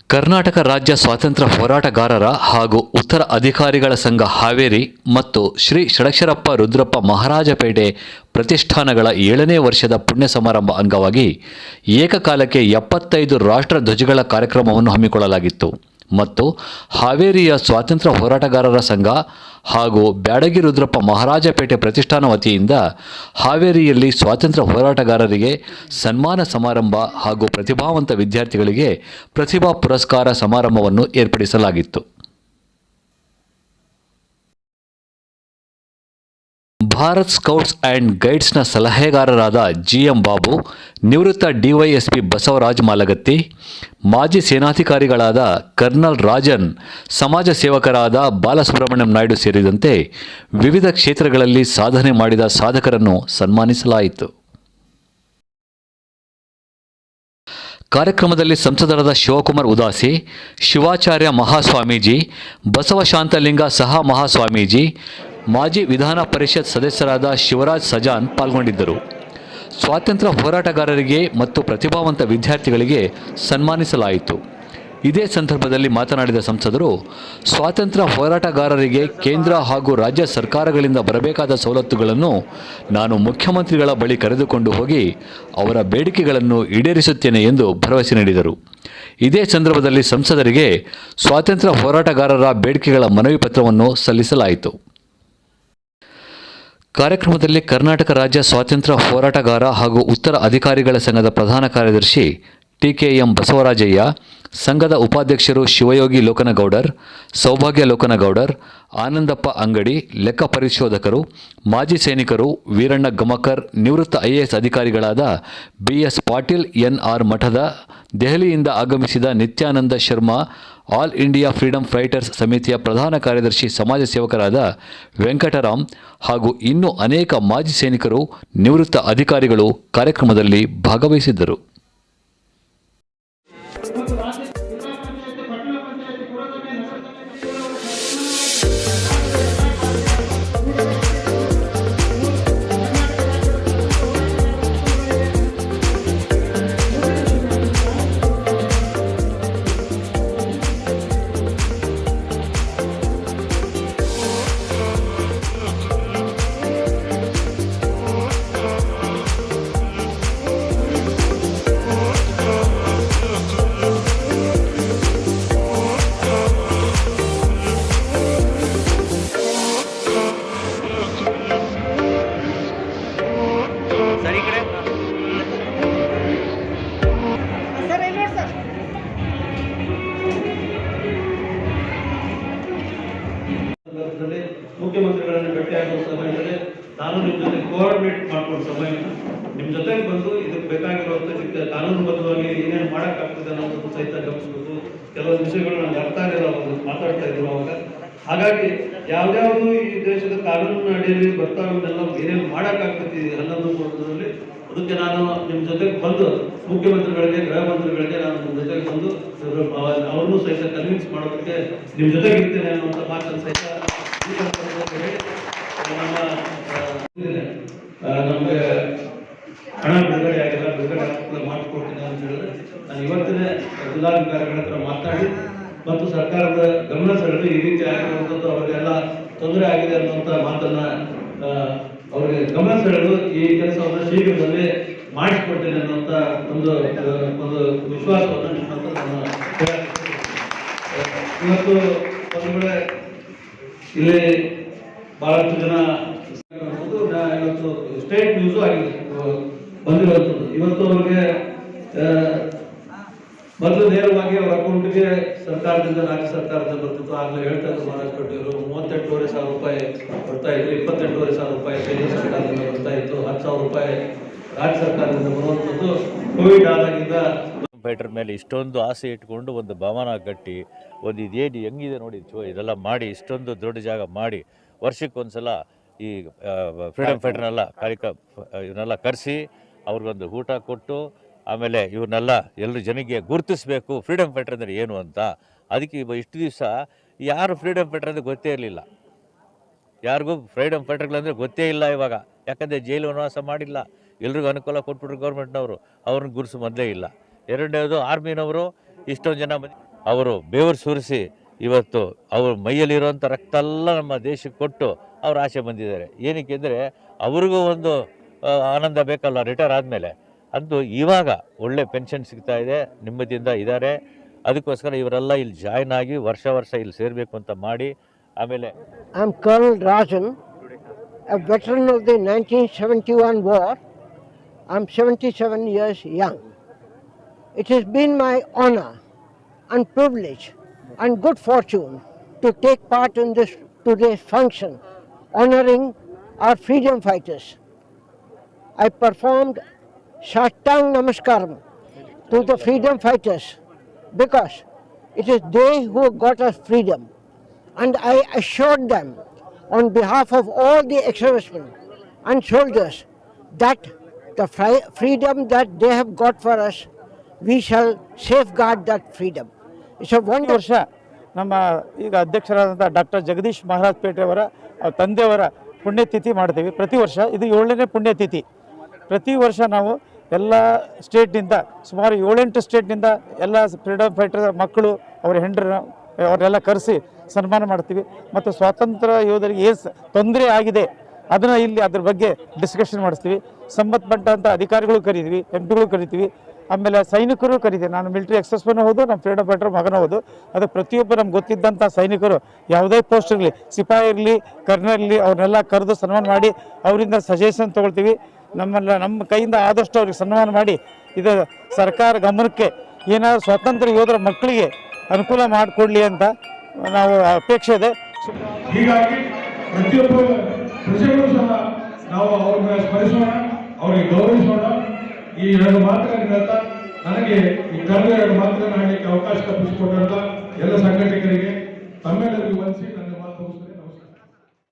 ಕರ್ನಾಟಕ ರಾಜ್ಯ ಸ್ವಾತಂತ್ರ್ಯ ಹೋರಾಟಗಾರರ ಹಾಗೂ ಉತ್ತರ ಅಧಿಕಾರಿಗಳ ಸಂಘ ಹಾವೇರಿ ಮತ್ತು ಶ್ರೀ ಷಡಕ್ಷರಪ್ಪ ರುದ್ರಪ್ಪ ಮಹಾರಾಜಪೇಟೆ ಪ್ರತಿಷ್ಠಾನಗಳ 7ನೇ ವರ್ಷದ ಪುಣ್ಯ ಸಮಾರಂಭ ಅಂಗವಾಗಿ ಏಕಕಾಲಕ್ಕೆ 75 ರಾಷ್ಟ್ರ ಧ್ವಜಗಳ ಕಾರ್ಯಕ್ರಮವನ್ನು ಹಮ್ಮಿಕೊಳ್ಳಲಾಗಿತ್ತು ಮತ್ತು ಹಾವೇರಿಯ ಸ್ವಾತಂತ್ರ್ಯ ಹೋರಾಟಗಾರರ ಸಂಘ ಹಾಗೂ ಬ್ಯಾಡಗಿ ರುದ್ರಪ್ಪ ಮಹಾರಾಜಪೇಟೆ ಪ್ರತಿಷ್ಠಾನ ವತಿಯಿಂದ ಹಾವೇರಿಯಲ್ಲಿ ಸ್ವಾತಂತ್ರ್ಯ ಹೋರಾಟಗಾರರಿಗೆ ಸನ್ಮಾನ ಸಮಾರಂಭ ಹಾಗೂ ಪ್ರತಿಭಾವಂತ ವಿದ್ಯಾರ್ಥಿಗಳಿಗೆ ಪ್ರತಿಭಾ ಪುರಸ್ಕಾರ ಸಮಾರಂಭವನ್ನು ಏರ್ಪಡಿಸಲಾಗಿತ್ತು. ಭಾರತ್ ಸ್ಕೌಟ್ಸ್ ಆ್ಯಂಡ್ ಗೈಡ್ಸ್ನ ಸಲಹೆಗಾರರಾದ GM ಬಾಬು, ನಿವೃತ್ತ DYSP ಬಸವರಾಜ್ ಮಾಲಗತ್ತಿ, ಮಾಜಿ ಸೇನಾಧಿಕಾರಿಗಳಾದ ಕರ್ನಲ್ ರಾಜನ್, ಸಮಾಜ ಸೇವಕರಾದ ಬಾಲಸುಬ್ರಹ್ಮಣ್ಯಂ ನಾಯ್ಡು ಸೇರಿದಂತೆ ವಿವಿಧ ಕ್ಷೇತ್ರಗಳಲ್ಲಿ ಸಾಧನೆ ಮಾಡಿದ ಸಾಧಕರನ್ನು ಸನ್ಮಾನಿಸಲಾಯಿತು. ಕಾರ್ಯಕ್ರಮದಲ್ಲಿ ಸಂಸದರಾದ ಶಿವಕುಮಾರ್ ಉದಾಸಿ, ಶಿವಾಚಾರ್ಯ ಮಹಾಸ್ವಾಮೀಜಿ, ಬಸವಶಾಂತಲಿಂಗ ಸಹ ಮಹಾಸ್ವಾಮೀಜಿ, ಮಾಜಿ ವಿಧಾನ ಪರಿಷತ್ ಸದಸ್ಯರಾದ ಶಿವರಾಜ್ ಸಜಾನ್ ಪಾಲ್ಗೊಂಡಿದ್ದರು. ಸ್ವಾತಂತ್ರ್ಯ ಹೋರಾಟಗಾರರಿಗೆ ಮತ್ತು ಪ್ರತಿಭಾವಂತ ವಿದ್ಯಾರ್ಥಿಗಳಿಗೆ ಸನ್ಮಾನಿಸಲಾಯಿತು. ಇದೇ ಸಂದರ್ಭದಲ್ಲಿ ಮಾತನಾಡಿದ ಸಂಸದರು, ಸ್ವಾತಂತ್ರ್ಯ ಹೋರಾಟಗಾರರಿಗೆ ಕೇಂದ್ರ ಹಾಗೂ ರಾಜ್ಯ ಸರ್ಕಾರಗಳಿಂದ ಬರಬೇಕಾದ ಸವಲತ್ತುಗಳನ್ನು ನಾನು ಮುಖ್ಯಮಂತ್ರಿಗಳ ಬಳಿ ಕರೆದುಕೊಂಡು ಹೋಗಿ ಅವರ ಬೇಡಿಕೆಗಳನ್ನು ಈಡೇರಿಸುತ್ತೇನೆ ಎಂದು ಭರವಸೆ ನೀಡಿದರು. ಇದೇ ಸಂದರ್ಭದಲ್ಲಿ ಸಂಸದರಿಗೆ ಸ್ವಾತಂತ್ರ್ಯ ಹೋರಾಟಗಾರರ ಬೇಡಿಕೆಗಳ ಮನವಿ ಪತ್ರವನ್ನು ಸಲ್ಲಿಸಲಾಯಿತು. ಕಾರ್ಯಕ್ರಮದಲ್ಲಿ ಕರ್ನಾಟಕ ರಾಜ್ಯ ಸ್ವಾತಂತ್ರ್ಯ ಹೋರಾಟಗಾರ ಹಾಗೂ ಉತ್ತರ ಅಧಿಕಾರಿಗಳ ಸಂಘದ ಪ್ರಧಾನ ಕಾರ್ಯದರ್ಶಿ TKM ಬಸವರಾಜಯ್ಯ, ಸಂಘದ ಉಪಾಧ್ಯಕ್ಷರು ಶಿವಯೋಗಿ ಲೋಕನಗೌಡರ್, ಸೌಭಾಗ್ಯ ಲೋಕನಗೌಡರ್, ಆನಂದಪ್ಪ ಅಂಗಡಿ, ಲೆಕ್ಕ ಪರಿಶೋಧಕರು, ಮಾಜಿ ಸೈನಿಕರು, ವೀರಣ್ಣ ಗಮಕರ್, ನಿವೃತ್ತ IAS ಅಧಿಕಾರಿಗಳಾದ BS ಪಾಟೀಲ್, NR ಮಠದ, ದೆಹಲಿಯಿಂದ ಆಗಮಿಸಿದ Nityananda Sharma, all India freedom fighters ಸಮಿತಿಯ ಪ್ರಧಾನ ಕಾರ್ಯದರ್ಶಿ ಸಮಾಜ ಸೇವಕರಾದ ವೆಂಕಟರಾಮ್ ಹಾಗೂ ಇನ್ನೂ ಅನೇಕ ಮಾಜಿ ಸೈನಿಕರು, ನಿವೃತ್ತ ಅಧಿಕಾರಿಗಳು ಕಾರ್ಯಕ್ರಮದಲ್ಲಿ ಭಾಗವಹಿಸಿದ್ದರು. ಮುಖ್ಯಮಂತ್ರಿಗಳನ್ನು ಭೇಟಿಯಾಗುವ ಸಮಯದಲ್ಲಿ ನಾನು ನಿಮ್ಮ ಜೊತೆ ಕೋಆರ್ಡಿನೇಟ್ ಮಾಡ್ಕೊಂಡು ಸಮಯ ನಿಮ್ಮ ಜೊತೆಗೆ ಬಂದು ಇದಕ್ಕೆ ಬೇಕಾಗಿರುವಂಥ ಕಾನೂನುಬದ್ಧವಾಗಿ ಏನೇನು ಮಾಡೋಕ್ಕಾಗ್ತದೆ ಅನ್ನೋದನ್ನು ಸಹಿತ ಗಮನಿಸಬೇಕು. ಕೆಲವೊಂದು ವಿಷಯಗಳು ನನಗೆ ಅರ್ಥ ಆಗಿರೋ ಮಾತಾಡ್ತಾ ಇದ್ರು ಅವಾಗ. ಹಾಗಾಗಿ ಯಾವ್ಯಾವುದು ಈ ದೇಶದ ಕಾನೂನಿನ ಅಡಿಯಲ್ಲಿ ಬರ್ತಾವೆಲ್ಲ ಏನೇನು ಮಾಡೋಕ್ಕಾಗ್ತದೆ ಅನ್ನೋದ್ರಲ್ಲಿ ಅದಕ್ಕೆ ನಾನು ನಿಮ್ಮ ಜೊತೆಗೆ ಬಂದು ಮುಖ್ಯಮಂತ್ರಿಗಳಿಗೆ, ಗೃಹ ಮಂತ್ರಿಗಳಿಗೆ ನಾನು ನಿಮ್ಮ ಜೊತೆಗೆ ಬಂದು ಅವ್ರನ್ನೂ ಸಹಿತ ಕನ್ವಿನ್ಸ್ ಮಾಡೋದಕ್ಕೆ ನಿಮ್ಮ ಜೊತೆಗೆ ಇರ್ತೇನೆ ಅನ್ನುವಂಥ ಮಾತನ್ನು ಸಹಿತ ನಮಗೆ ಹಣ ಬಿಡುಗಡೆ ಆಗಿಲ್ಲ, ಬಿಡುಗಡೆ ಮಾಡಿಕೊಡ್ತೀನಿ ಅಂತ ಹೇಳಿದ್ರೆ ನಾನು ಇವತ್ತಿನೇ ಜಿಲ್ಲಾಧಿಕಾರಿಗಳ ಹತ್ರ ಮಾತಾಡಿ ಮತ್ತು ಸರ್ಕಾರದ ಗಮನ ಸೆಳೆದು ಈ ರೀತಿ ಆಗಿರುವಂಥದ್ದು ಅವರಿಗೆಲ್ಲ ತೊಂದರೆ ಆಗಿದೆ ಅನ್ನುವಂಥ ಮಾತನ್ನ ಅವರಿಗೆ ಗಮನ ಸೆಳೆದು ಈ ಕೆಲಸವನ್ನು ಶೀಘ್ರದಲ್ಲಿ ಮಾಡಿಸ್ಕೊಡ್ತೇನೆ ಅನ್ನುವಂಥ ಒಂದು ವಿಶ್ವಾಸವನ್ನು ನಿಮ್ಮಂತ ನಾನು ಇವತ್ತು ಒಂದು ವೇಳೆ ಇಲ್ಲಿ ಬಹಳಷ್ಟು ಜನ ಇವತ್ತು ಸ್ಟೇಟ್ ನ್ಯೂಸು ಆಗಿದೆ ಬಂದಿರುವಂಥದ್ದು. ಇವತ್ತು ಅವ್ರಿಗೆ ಮೊದಲು ನೇರವಾಗಿ ಅವರ ಅಕೌಂಟ್ಗೆ ಸರ್ಕಾರದಿಂದ, ರಾಜ್ಯ ಸರ್ಕಾರದಿಂದ ಬರ್ತಿತ್ತು. ಆಗಲೇ ಹೇಳ್ತಾ ಇದ್ರು ಮಹಾರಾಜಪೇಟೆಯವರು 38,500 ರೂಪಾಯಿ ಬರ್ತಾ ಇದ್ರು, 28,500 ರೂಪಾಯಿ ಕೇಂದ್ರ ಸರ್ಕಾರದಿಂದ ಬರ್ತಾ ಇತ್ತು, 10,000 ರೂಪಾಯಿ ರಾಜ್ಯ ಸರ್ಕಾರದಿಂದ ಬರುವಂಥದ್ದು ಕೋವಿಡ್ ಆದಾಗಿಂದ ಫೈಟರ್ ಮೇಲೆ ಇಷ್ಟೊಂದು ಆಸೆ ಇಟ್ಕೊಂಡು ಒಂದು ಭವನ ಕಟ್ಟಿ ಒಂದು ಇದೇನು ಹೆಂಗಿದೆ ನೋಡಿ ಇದೆಲ್ಲ ಮಾಡಿ ಇಷ್ಟೊಂದು ದೊಡ್ಡ ಜಾಗ ಮಾಡಿ ವರ್ಷಕ್ಕೊಂದ್ಸಲ ಈ ಫ್ರೀಡಮ್ ಫೈಟರ್ನೆಲ್ಲ ಇವನ್ನೆಲ್ಲ ಕರೆಸಿ ಅವ್ರಿಗೊಂದು ಊಟ ಕೊಟ್ಟು ಆಮೇಲೆ ಇವ್ರನ್ನೆಲ್ಲ ಎಲ್ಲರೂ ಜನಕ್ಕೆ ಗುರುತಿಸ್ಬೇಕು ಫ್ರೀಡಮ್ ಫೈಟರ್ ಅಂದರೆ ಏನು ಅಂತ. ಅದಕ್ಕೆ ಇಷ್ಟು ದಿವಸ ಯಾರು ಫ್ರೀಡಮ್ ಫೈಟರ್ ಅಂದರೆ ಗೊತ್ತೇ ಇರಲಿಲ್ಲ, ಯಾರಿಗೂ ಫ್ರೀಡಮ್ ಫೈಟರ್ಗಳಂದರೆ ಗೊತ್ತೇ ಇಲ್ಲ ಇವಾಗ. ಯಾಕಂದರೆ ಜೈಲು ವನವಾಸ ಮಾಡಿಲ್ಲ, ಎಲ್ರಿಗೂ ಅನುಕೂಲ ಕೊಟ್ಬಿಟ್ರು ಗೌರ್ಮೆಂಟ್ನವರು, ಅವ್ರನ್ನ ಗುರುಸು ಮೊದಲೇ ಇಲ್ಲ. ಎರಡನೇದು ಆರ್ಮಿನವರು ಇಷ್ಟೊಂದು ಜನ ಅವರು ಬೆವರು ಸುರಿಸಿ ಇವತ್ತು ಅವ್ರ ಮೈಯಲ್ಲಿರುವಂಥ ರಕ್ತ ಎಲ್ಲ ನಮ್ಮ ದೇಶಕ್ಕೆ ಕೊಟ್ಟು ಅವ್ರು ಆಸೆ ಬಂದಿದ್ದಾರೆ. ಏನಕ್ಕೆ ಅಂದರೆ ಅವ್ರಿಗೂ ಒಂದು ಆನಂದ ಬೇಕಲ್ಲ ರಿಟೈರ್ ಆದಮೇಲೆ. ಅಂತೂ ಇವಾಗ ಒಳ್ಳೆ ಪೆನ್ಷನ್ ಸಿಗ್ತಾ ಇದೆ, ನೆಮ್ಮದಿಯಿಂದ ಇದ್ದಾರೆ. ಅದಕ್ಕೋಸ್ಕರ ಇವರೆಲ್ಲ ಇಲ್ಲಿ ಜಾಯ್ನ್ ಆಗಿ ವರ್ಷ ಇಲ್ಲಿ ಸೇರಬೇಕು ಅಂತ ಮಾಡಿ ಆಮೇಲೆ I am Colonel Rajan, a veteran of the 1971 war. I am 77 years young. It has been my honor and privilege and good fortune to take part in this today's function honoring our freedom fighters. I performed Shatang Namaskaram to the freedom fighters because it is they who got us freedom, and I assured them on behalf of all the ex-servicemen and soldiers that the freedom that they have got for us, we shall safeguard that freedom. It's a wonderful ವರ್ಷ ನಮ್ಮ ಈಗ ಅಧ್ಯಕ್ಷರಾದಂಥ doctor Jagadish Maharaj ಪೇಟೆಯವರ ತಂದೆಯವರ ಪುಣ್ಯತಿಥಿ ಮಾಡ್ತೀವಿ ಪ್ರತಿ ವರ್ಷ. ಇದು 7ನೇ ಪುಣ್ಯತಿಥಿ. ಪ್ರತಿ ವರ್ಷ ನಾವು ಎಲ್ಲ ಸ್ಟೇಟ್ನಿಂದ ಸುಮಾರು 7-8 ಸ್ಟೇಟ್ನಿಂದ ಎಲ್ಲ ಫ್ರೀಡಮ್ ಫೈಟರ್ ಮಕ್ಕಳು ಅವ್ರ ಹೆಂಡ್ರನ್ನ ಅವರೆಲ್ಲ ಕರೆಸಿ ಸನ್ಮಾನ ಮಾಡ್ತೀವಿ. ಮತ್ತು ಸ್ವಾತಂತ್ರ್ಯ ಯೋಧರಿಗೆ ಏನು ತೊಂದರೆ ಆಗಿದೆ ಅದನ್ನು ಇಲ್ಲಿ ಅದ್ರ ಬಗ್ಗೆ ಡಿಸ್ಕಷನ್ ಮಾಡಿಸ್ತೀವಿ. ಸಂಬಂಧಪಟ್ಟಂಥ ಅಧಿಕಾರಿಗಳು ಕರೀತೀವಿ, ಎಂಪಿಗಳು ಕರಿತೀವಿ, ಆಮೇಲೆ ಸೈನಿಕರು ಕರೀತೀವಿ. ನಾನು ಮಿಲಿಟರಿ ಎಕ್ಸಸ್ಮನ್ ಹೌದು, ನಮ್ಮ ಫ್ರೀಡಮ್ ಫೈಟರ್ ಮಗನ ಹೌದು. ಅದು ಪ್ರತಿಯೊಬ್ಬ ನಮ್ಗೆ ಗೊತ್ತಿದ್ದಂಥ ಸೈನಿಕರು ಯಾವುದೇ ಪೋಸ್ಟ್ ಇರಲಿ, ಸಿಪಾಯಿ ಇರಲಿ, ಕರ್ನಲ್ ಇರಲಿ, ಅವ್ರನ್ನೆಲ್ಲ ಕರೆದು ಸನ್ಮಾನ ಮಾಡಿ ಅವರಿಂದ ಸಜೆಷನ್ ತೊಗೊಳ್ತೀವಿ. ನಮ್ಮ ಕೈಯಿಂದ ಆದಷ್ಟು ಅವ್ರಿಗೆ ಸನ್ಮಾನ ಮಾಡಿ ಇದು ಸರ್ಕಾರ ಗಮನಕ್ಕೆ ಏನಾದರೂ ಸ್ವಾತಂತ್ರ್ಯ ಯೋಧರ ಮಕ್ಕಳಿಗೆ ಅನುಕೂಲ ಮಾಡಿಕೊಡ್ಲಿ ಅಂತ ನಾವು ಅಪೇಕ್ಷೆ ಇದೆ. ಹೀಗಾಗಿ ಪ್ರತಿಯೊಬ್ಬ ಪ್ರಜೆಗಳು ಸಹ ನಾವು ಅವ್ರನ್ನ ಸ್ಮರಿಸೋಣ, ಅವರಿಗೆ ಗೌರವಿಸೋಣ. ಈ 2 ಮಾತುಗಳನ್ನು ಹೇಳ್ತಾ ನನಗೆ ಈ ಕಳೆದ 2 ಮಾತುಗಳನ್ನು ಆಡಲಿಕ್ಕೆ ಅವಕಾಶ ಕಲ್ಪಿಸಿಕೊಟ್ಟಂತ ಎಲ್ಲ ಸಂಘಟಕರಿಗೆ